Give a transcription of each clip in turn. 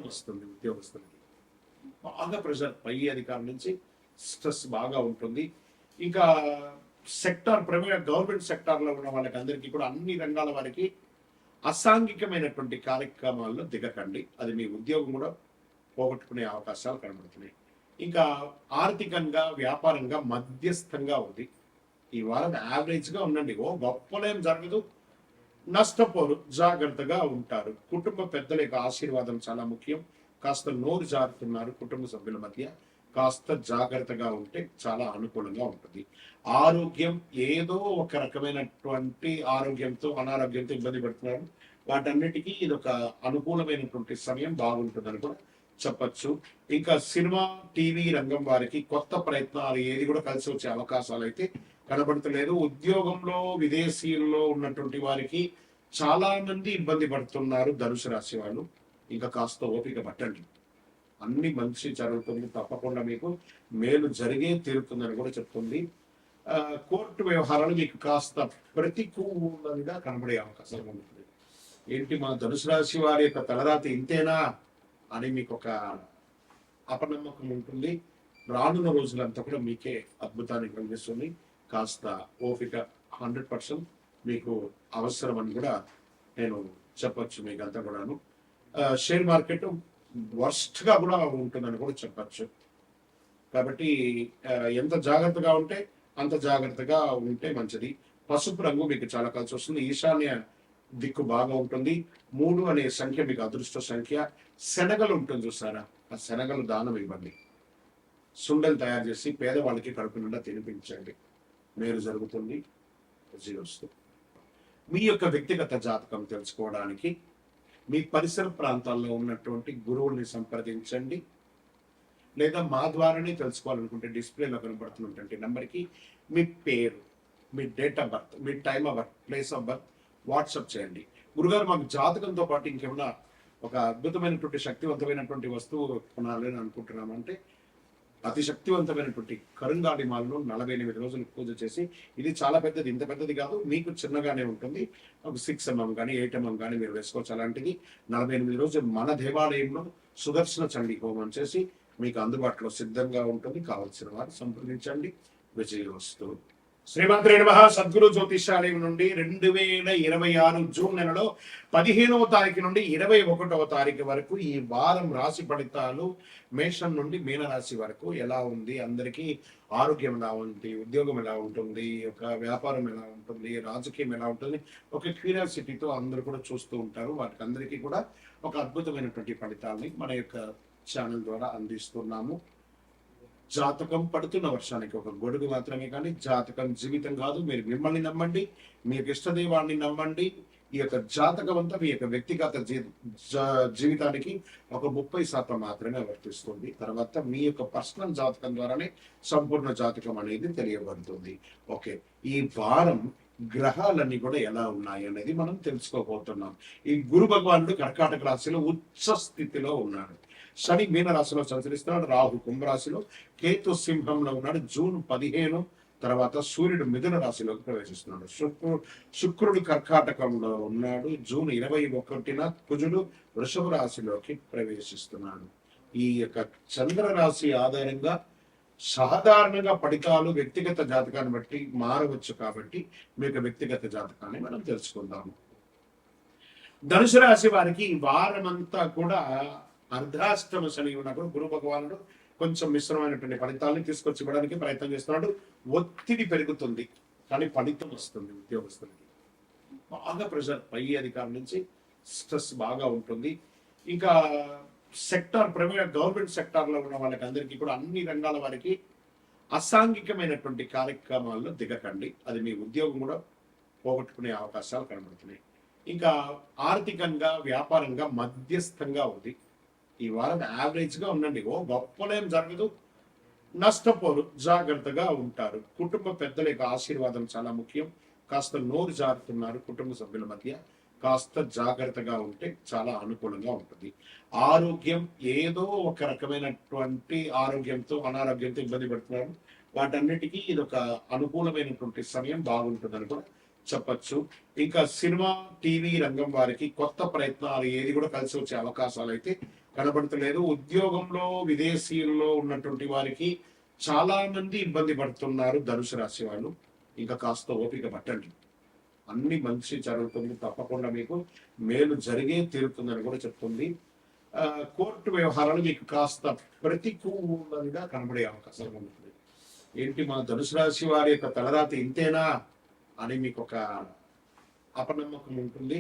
వస్తుంది ఉద్యోగస్తులకి. బాగా ప్రెషర్ పై అధికారుల నుంచి స్ట్రెస్ బాగా ఉంటుంది. ఇంకా ప్రైవేట్ గవర్నమెంట్ సెక్టార్లో ఉన్న వాళ్ళకి అందరికీ కూడా అన్ని రంగాల వారికి అసాంఘికమైనటువంటి కార్యక్రమాల్లో దిగకండి. అది మీ ఉద్యోగం కూడా పోగొట్టుకునే అవకాశాలు కనబడుతున్నాయి. ఇంకా ఆర్థికంగా వ్యాపారంగా మధ్యస్థంగా ఉంది. ఈ వారం యావరేజ్గా ఉండండి. ఓ గొప్పలేం జరగదు, నష్టపోరు, జాగ్రత్తగా ఉంటారు. కుటుంబ పెద్దల యొక్క ఆశీర్వాదం చాలా ముఖ్యం. కాస్త నోరు జారుతున్నారు కుటుంబ సభ్యుల మధ్య, కాస్త జాగ్రత్తగా ఉంటే చాలా అనుకూలంగా ఉంటుంది. ఆరోగ్యం ఏదో ఒక రకమైనటువంటి ఆరోగ్యంతో అనారోగ్యంతో ఇబ్బంది పడుతున్నారు. వాటన్నిటికీ ఇది ఒక అనుకూలమైనటువంటి సమయం, బాగుంటుందని కూడా చెప్పచ్చు. ఇంకా సినిమా టీవీ రంగం వారికి కొత్త ప్రయత్నాలు ఏది కూడా కలిసి వచ్చే అవకాశాలు అయితే కనబడతలేదు. ఉద్యోగంలో విదేశీయుల్లో ఉన్నటువంటి వారికి చాలా మంది ఇబ్బంది పడుతున్నారు ధనుసు రాశి వాళ్ళు. ఇంకా కాస్త ఓపిక పట్టండి, అన్ని మంచి జరుగుతుంది, తప్పకుండా మీకు మేలు జరిగే తీరుతుందని కూడా చెప్తుంది. కోర్టు వ్యవహారాలు మీకు కాస్త ప్రతికూలంగా కనబడే అవకాశం ఉంటుంది. ఏంటి మా ధనుసు రాశి వారి యొక్క తలరాతి ఇంతేనా అని మీకు ఒక అపనమ్మకం ఉంటుంది. రానున్న రోజులంతా కూడా మీకే అద్భుతాన్ని కలిగిస్తుంది. కాస్త ఓపిక 100% మీకు అవసరం అని కూడా నేను చెప్పచ్చు. మీకు అంతా కూడాను షేర్ మార్కెట్ వర్స్ట్ గా కూడా ఉంటుందని కూడా చెప్పచ్చు. కాబట్టి ఎంత జాగ్రత్తగా ఉంటే అంత జాగ్రత్తగా ఉంటే మంచిది. పసుపు రంగు మీకు చాలా కలిసి వస్తుంది. ఈశాన్య దిక్కు బాగా ఉంటుంది. 3 అనే సంఖ్య మీకు అదృష్ట సంఖ్య. శనగలు ఉంటుంది చూసారా, ఆ శనగలు దానం ఇవ్వండి. సుండలు తయారు చేసి పేదవాళ్ళకి కడుపు నిండా తినిపించండి, మేలు జరుగుతుంది, వస్తుంది. మీ యొక్క వ్యక్తిగత జాతకం తెలుసుకోవడానికి మీ పరిసర ప్రాంతాల్లో ఉన్నటువంటి గురువుల్ని సంప్రదించండి. లేదా మా ద్వారానే తెలుసుకోవాలనుకుంటే డిస్ప్లేలో కనబడుతున్నటువంటి నెంబర్కి మీ పేరు, మీ డేట్ ఆఫ్ బర్త్, మీ time of birth, place of birth WhatsApp చేయండి. గురుగారు మాకు జాతకంతో పాటు ఇంకేమైనా ఒక అద్భుతమైనటువంటి శక్తివంతమైనటువంటి వస్తువు కొనాలని అనుకుంటున్నామంటే అతి శక్తివంతమైనటువంటి కరుంగాడి మాలను 48 రోజులు పూజ చేసి, ఇది చాలా పెద్దది, ఇంత పెద్దది కాదు, మీకు చిన్నగానే ఉంటుంది, ఒక 6 mm కానీ 8 mm కానీ మీరు వేసుకోవచ్చు. అలాంటిది 48 రోజులు మన దేవాలయంలో సుదర్శన చండీ హోమం చేసి మీకు అందుబాటులో సిద్ధంగా ఉంటుంది. కావలసిన వారు సంప్రదించండి. విజయోస్తు. శ్రీమంత్రి నమః. సద్గురు జ్యోతిషాలయం నుండి 2026 జూన్ నెలలో 15వ తారీఖు నుండి 21వ తారీఖు వరకు ఈ వారం రాశి ఫలితాలు మేషం నుండి మీనరాశి వరకు ఎలా ఉంది, అందరికీ ఆరోగ్యం ఎలా ఉంది, ఉద్యోగం ఎలా ఉంటుంది, ఒక వ్యాపారం ఎలా ఉంటుంది, రాజకీయం ఎలా ఉంటుంది, ఒక క్యూరియాసిటీతో అందరూ కూడా చూస్తూ ఉంటారు. వాటికి అందరికీ కూడా ఒక అద్భుతమైనటువంటి ఫలితాలని మన యొక్క ఛానల్ ద్వారా అందిస్తున్నాము. జాతకం పడుతున్న వర్షానికి ఒక గొడుగు మాత్రమే, కానీ జాతకం జీవితం కాదు. మీరు మిమ్మల్ని నమ్మండి, మీ యొక్క ఇష్టదైవాన్ని నమ్మండి. ఈ యొక్క జాతకం అంతా మీ యొక్క వ్యక్తిగత జీవితానికి ఒక 30% మాత్రమే వర్తిస్తుంది. తర్వాత మీ యొక్క పర్సనల్ జాతకం ద్వారానే సంపూర్ణ జాతకం అనేది తెలియబడుతుంది. ఓకే, ఈ వారం గ్రహాలన్నీ కూడా ఎలా ఉన్నాయి అనేది మనం తెలుసుకోబోతున్నాం. ఈ గురు భగవానుడు కర్కాటక రాశిలో ఉచ్చ స్థితిలో ఉన్నాడు. శని మీన రాశిలో సంచరిస్తున్నాడు. రాహు కుంభరాశిలో, కేతు సింహంలో ఉన్నాడు. జూన్ 15 తర్వాత సూర్యుడు మిథున రాశిలోకి ప్రవేశిస్తున్నాడు. శుక్రుడు కర్కాటకంలో ఉన్నాడు. జూన్ 21న కుజుడు వృషభ రాశిలోకి ప్రవేశిస్తున్నాడు. ఈ యొక్క చంద్ర రాశి ఆధారంగా సాధారణంగా ఫలితాలు వ్యక్తిగత జాతకాన్ని బట్టి మారవచ్చు. కాబట్టి మీకు వ్యక్తిగత జాతకాన్ని మనం తెలుసుకుందాము. ధనుసు రాశి వారికి ఈ వారమంతా కూడా అర్ధాష్టమ శని ఉన్నప్పుడు గురు భగవానుడు కొంచెం మిశ్రమైనటువంటి ఫలితాలను తీసుకొచ్చి ఇవ్వడానికి ప్రయత్నం చేస్తున్నాడు. ఒత్తిడి పెరుగుతుంది, కానీ ఫలితం వస్తుంది. ఉద్యోగస్తులకి బాగా ప్రెషర్ పై అధికారుల నుంచి స్ట్రెస్ బాగా ఉంటుంది. ఇంకా ప్రైవేట్ గవర్నమెంట్ సెక్టార్లో ఉన్న వాళ్ళకి అందరికీ కూడా అన్ని రంగాల వారికి అసాంఘికమైనటువంటి కార్యక్రమాల్లో దిగకండి. అది మీ ఉద్యోగం కూడా పోగొట్టుకునే అవకాశాలు కనబడుతున్నాయి. ఇంకా ఆర్థికంగా వ్యాపారంగా మధ్యస్థంగా ఉంది. ఈ వారం యావరేజ్గా ఉండండి. ఓ గొప్పలేం జరగదు, నష్టపోరు, జాగ్రత్తగా ఉంటారు. కుటుంబ పెద్దల యొక్క ఆశీర్వాదం చాలా ముఖ్యం. కాస్త నోరు జారుతున్నారు కుటుంబ సభ్యుల మధ్య, కాస్త జాగ్రత్తగా ఉంటే చాలా అనుకూలంగా ఉంటుంది. ఆరోగ్యం ఏదో ఒక రకమైనటువంటి ఆరోగ్యంతో అనారోగ్యంతో ఇబ్బంది పడుతున్నారు. వాటన్నిటికీ ఇది ఒక అనుకూలమైనటువంటి సమయం, బాగుంటుందని కూడా చెప్పచ్చు. ఇంకా సినిమా టీవీ రంగం వారికి కొత్త ప్రయత్నాలు ఏది కూడా కలిసి వచ్చే అవకాశాలు అయితే కనబడతలేదు. ఉద్యోగంలో విదేశీయుల్లో ఉన్నటువంటి వారికి చాలా మంది ఇబ్బంది పడుతున్నారు ధనుసు రాశి వాళ్ళు. ఇంకా కాస్త ఓపిక పట్టండి, అన్ని మంచి జరుగుతుంది, తప్పకుండా మీకు మేలు జరిగే తీరుతుందని కూడా చెప్తుంది. కోర్టు వ్యవహారాలు మీకు కాస్త ప్రతికూలంగా కనబడే అవకాశం ఉంటుంది. ఏంటి మా ధనుసు రాశి వారి యొక్క తలరాత ఇంతేనా అని మీకు ఒక అపనమ్మకం ఉంటుంది.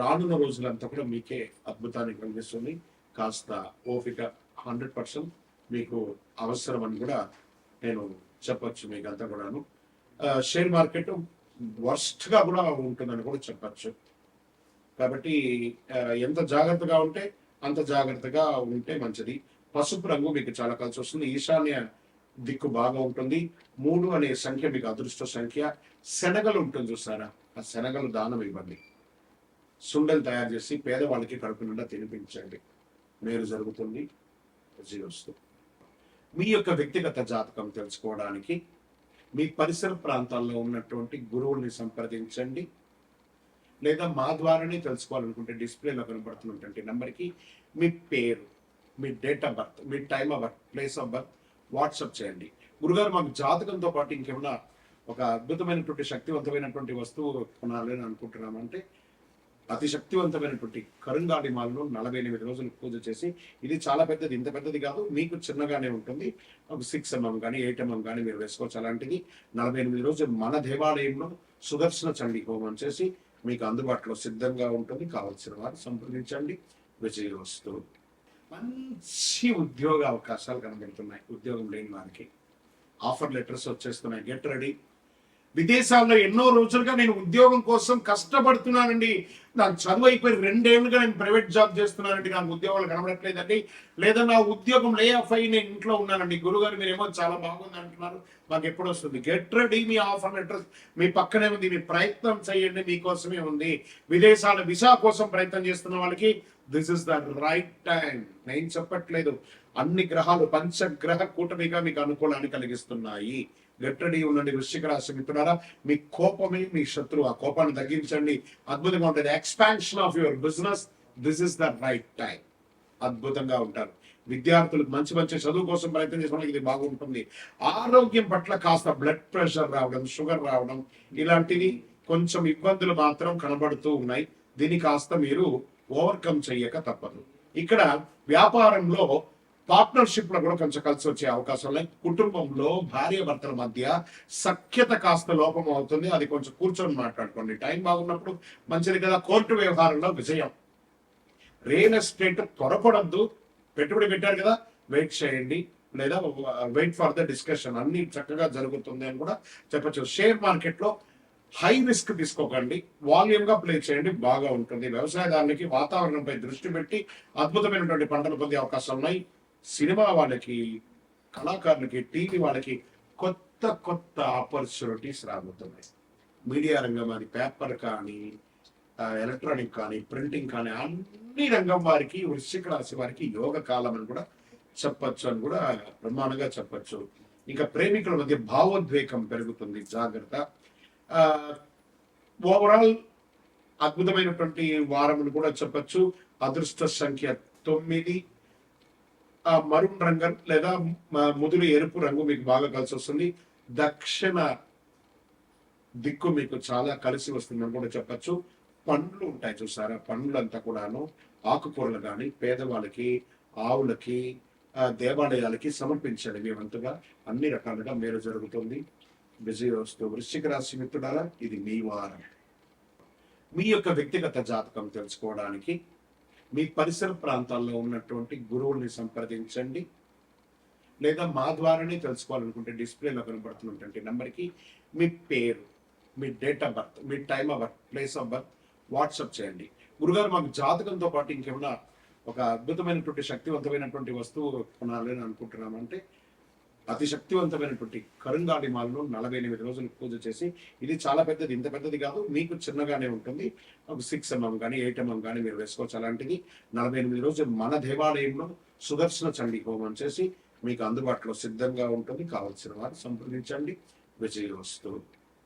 రానున్న రోజులంతా కూడా మీకే అద్భుతాన్ని కలిగిస్తుంది. కాస్త ఓపిక 100% మీకు అవసరం అని కూడా నేను చెప్పొచ్చు. మీకు అంతా కూడాను షేర్ మార్కెట్ వర్స్ట్ గా కూడా ఉంటుందని కూడా చెప్పచ్చు. కాబట్టి ఎంత జాగ్రత్తగా ఉంటే అంత జాగ్రత్తగా ఉంటే మంచిది. పసుపు రంగు మీకు చాలా కలిసి వస్తుంది. ఈశాన్య దిక్కు బాగా ఉంటుంది. 3 అనే సంఖ్య మీకు అదృష్ట సంఖ్య. శనగలు ఉంటుంది చూసారా, ఆ శనగలు దానం ఇవ్వండి. సుండలు తయారు చేసి పేదవాళ్ళకి కడుపు నిండా తినిపించండి, మేలు జరుగుతుంది, వస్తుంది. మీ యొక్క వ్యక్తిగత జాతకం తెలుసుకోవడానికి మీ పరిసర ప్రాంతాల్లో ఉన్నటువంటి గురువుల్ని సంప్రదించండి, లేదా మా ద్వారానే తెలుసుకోవాలనుకుంటే డిస్ప్లేలో కనబడుతున్నటువంటి నెంబర్కి మీ పేరు, మీ డేట్ ఆఫ్ బర్త్, మీ time of birth, place of birth WhatsApp చేయండి. గురుగారు మాకు జాతకంతో పాటు ఇంకేమైనా ఒక అద్భుతమైనటువంటి శక్తివంతమైనటువంటి వస్తువు కొనాలని అనుకుంటున్నామంటే అతి శక్తివంతమైనటువంటి కరుంగాడి మాలను 48 రోజులు పూజ చేసి, ఇది చాలా పెద్దది, ఇంత పెద్దది కాదు, మీకు చిన్నగానే ఉంటుంది, ఒక 6 mm కానీ 8 mm కానీ మీరు వేసుకోవచ్చు. అలాంటిది 48 రోజులు మన దేవాలయంలో సుదర్శన చండీ హోమం చేసి మీకు అందుబాటులో సిద్ధంగా ఉంటుంది. కావలసిన వారు సంప్రదించండి. విజయవస్తు. మంచి ఉద్యోగ అవకాశాలు కనబడుతున్నాయి. ఉద్యోగం లేని వారికి ఆఫర్ లెటర్స్ వచ్చేస్తున్నాయి. Get ready. విదేశాల్లో ఎన్నో రోజులుగా నేను ఉద్యోగం కోసం కష్టపడుతున్నానండి, నాకు చదువు అయిపోయి 2 ఏళ్ళుగా నేను ప్రైవేట్ జాబ్ చేస్తున్నానండి, నాకు ఉద్యోగాలు కనబడట్లేదండి, లేదా నా ఉద్యోగం లే ఆఫ్ అయ్యి నేను ఇంట్లో ఉన్నానండి. గురుగారు మీరేమో చాలా బాగుంది అంటున్నారు, మాకు ఎప్పుడు వస్తుంది? Get ready. మీ ఆఫర్ లెటర్స్ మీ పక్కనే ఉంది, మీ ప్రయత్నం చేయండి, మీకోసమే ఉంది. విదేశాల వీసా కోసం ప్రయత్నం చేస్తున్న వాళ్ళకి this is the right time. నేను చెప్పట్లేదు, అన్ని గ్రహాలు పంచగ్రహ కూటమిగా మీకు అనుకూలాన్ని కలిగిస్తున్నాయి. గట్టడి ఉండండి. వృశ్చిక రాశి మిత్రులారా, మీ కోపమే మీ శత్రువు, ఆ కోపాన్ని తగ్గించండి. అద్భుతంగా ఉంటుంది. Expansion of your business, this is the right time. అద్భుతంగా ఉంటారు. విద్యార్థులకు మంచి మంచి చదువు కోసం ప్రయత్నం చేసుకోవడానికి ఇది బాగుంటుంది. ఆరోగ్యం పట్ల కాస్త బ్లడ్ ప్రెషర్ రావడం, షుగర్ రావడం, ఇలాంటివి కొంచెం ఇబ్బందులు మాత్రం కనబడుతూ ఉన్నాయి. దీన్ని కాస్త మీరు ఓవర్కమ్ చెయ్యక తప్పదు. ఇక్కడ వ్యాపారంలో పార్ట్నర్షిప్ లో కూడా కొంచెం కలిసి వచ్చే అవకాశం ఉన్నాయి. కుటుంబంలో భార్య భర్తల మధ్య సఖ్యత కాస్త లోపం అవుతుంది, అది కొంచెం కూర్చొని మాట్లాడుకోండి. టైం బాగున్నప్పుడు మంచిది కదా. కోర్టు వ్యవహారంలో విజయం. రియల్ ఎస్టేట్ త్వరపడద్దు, పెట్టుబడి పెట్టారు కదా, వెయిట్ చేయండి, లేదా వెయిట్ ఫర్ ద డిస్కషన్, అన్ని చక్కగా జరుగుతుంది అని కూడా చెప్పచ్చు. షేర్ మార్కెట్ లో హై రిస్క్ తీసుకోకండి, వాల్యూమ్ గా ప్లే చేయండి, బాగా ఉంటుంది. వ్యవసాయదారులకి వాతావరణంపై దృష్టి పెట్టి అద్భుతమైనటువంటి పంటలు పొందే అవకాశాలు ఉన్నాయి. సినిమా వాళ్ళకి, కళాకారులకి, టీవీ వాళ్ళకి కొత్త కొత్త ఆపర్చునిటీస్ రాబోతున్నాయి. మీడియా రంగం, అది పేపర్ కానీ, ఎలక్ట్రానిక్ కానీ, ప్రింటింగ్ కానీ, అన్ని రంగం వారికి, వృశ్చిక రాశి వారికి యోగ కాలం అని కూడా చెప్పచ్చు అని కూడా ప్రమాణంగా చెప్పచ్చు. ఇంకా ప్రేమికుల మధ్య భావోద్వేగం పెరుగుతుంది, జాగ్రత్త. ఓవరాల్ అద్భుతమైనటువంటి వారం అని కూడా చెప్పచ్చు. అదృష్ట సంఖ్య 9. మరూన్ రంగు లేదా ముదురు ఎరుపు రంగు మీకు బాగా కలిసి వస్తుంది. దక్షిణ దిక్కు మీకు చాలా కలిసి వస్తుందని కూడా చెప్పచ్చు. పండ్లు ఉంటాయి చూసారా, పండ్లంతా కూడాను ఆకుకూరలు కానీ పేదవాళ్ళకి, ఆవులకి, దేవాలయాలకి సమర్పించండి. మేమంతగా అన్ని రకాలుగా మేలు జరుగుతుంది. విజయవస్తు. వృశ్చిక రాశి మిత్రులారా, ఇది మీ వారం. మీ యొక్క వ్యక్తిగత జాతకం తెలుసుకోవడానికి మీ పరిసర ప్రాంతాల్లో ఉన్నటువంటి గురువుల్ని సంప్రదించండి, లేదా మా ద్వారానే తెలుసుకోవాలనుకుంటే డిస్ప్లేలో కనబడుతున్నటువంటి నెంబర్కి మీ పేరు, మీ డేట్ ఆఫ్ బర్త్, మీ time of birth, place of birth WhatsApp చేయండి. గురుగారు మాకు జాతకంతో పాటు ఇంకేమైనా ఒక అద్భుతమైనటువంటి శక్తివంతమైనటువంటి వస్తువు కొనాలని అనుకుంటున్నామంటే అతి శక్తివంతమైనటువంటి కరుంగాడి మాలను 48 రోజులు పూజ చేసి, ఇది చాలా పెద్దది, ఇంత పెద్దది కాదు, మీకు చిన్నగానే ఉంటుంది, ఒక 6 mm కానీ 8 mm కానీ మీరు వేసుకోవచ్చు. అలాంటిది 48 రోజులు మన దేవాలయంలో సుదర్శన చండీ హోమం చేసి మీకు అందుబాటులో సిద్ధంగా ఉంటుంది. కావలసిన వారు సంప్రదించండి. విజయవస్తు.